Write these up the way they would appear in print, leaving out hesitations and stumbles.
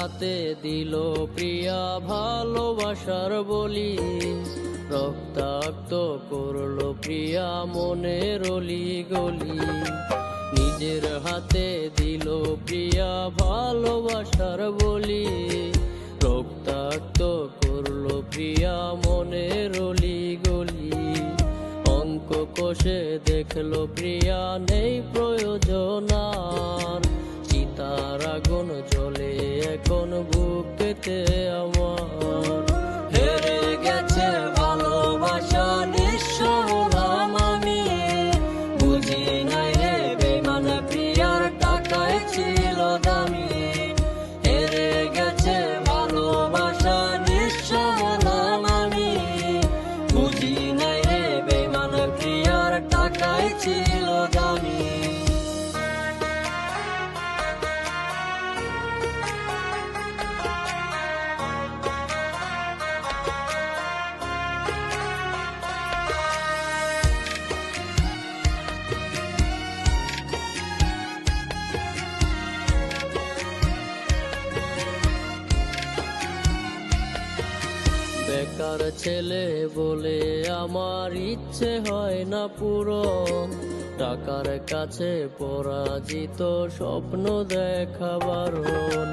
হাতে দিল প্রিয়া ভালোবাসার বলি, রক্তাক্ত করলো প্রিয়া মনের অলি গলি। নিজের হাতে দিল প্রিয়া ভালোবাসার বলি, রক্তাক্ত করলো প্রিয়া মনের অলি গলি। অঙ্ক কষে দেখলো প্রিয়া নেই প্রয়োজন আর, চিতার আগুন জ্বলে এখন বুকেতে আমার। হেরে গেছে ভালোবাসা নিঃস্ব হলাম আমি, বুঝি নাই রে বেঈমান প্রিয়ার টাকায় ছিল দামি। হেরে গেছে ভালোবাসা নিঃস্ব হলাম আমি, বুঝি নাই রে বেঈমান প্রিয়ার টাকায় ছিল দামি। বেকার ছেলে বলে আমার ইচ্ছে হয় না পূরণ, টাকার কাছে পরাজিত স্বপ্ন দেখা বারণ।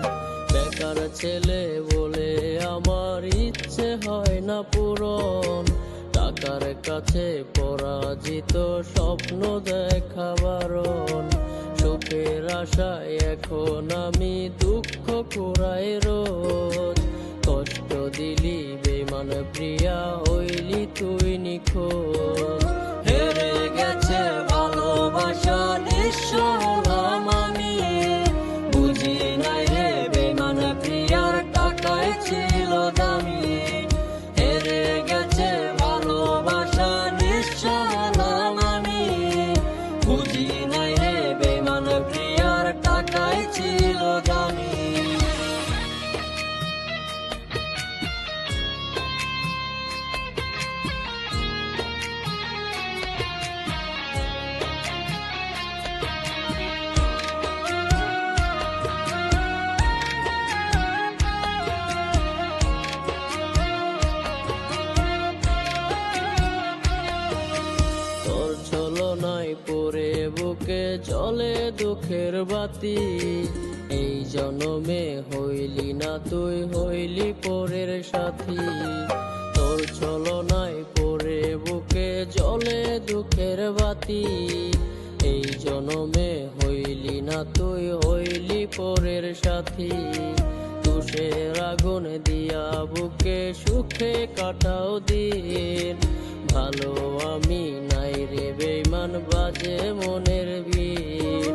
বেকার ছেলে বলে আমার ইচ্ছে হয় না পূরণ, টাকার কাছে পরাজিত স্বপ্ন দেখা বারণ। সুখের আশায় এখন আমি দুঃখ কুড়াই রোজ, কষ্ট দিলি বেঈমান প্রিয়া হইলি তুই নিখোঁজ। হেরে গেছে ভালোবাসা নিঃস্ব হলাম আমি, বুঝি নাই রে বেঈমান প্রিয়ার টাকায় ছিল দামি। হেরে গেছে ভালোবাসা নিঃস্ব হলাম আমি, বুঝি নাই রে বেঈমান প্রিয়ার টাকায় ছিল দামি। তোর ছলনায় পড়ে বুকে চলে দুঃখের বাতি, এই জনমে হইলি না তুই হইলি পরের সাথী। তোর ছলনায় পড়ে বুকে জ্বলে দুঃখের বাতি, এই জনমে হইলি না তুই হইলি পরের সাথী। তুষের আগুন দিয়া বুকে সুখে কাটাও দিন, ভালো আমি নাই রে বেঈমান বাজে মনের বিন।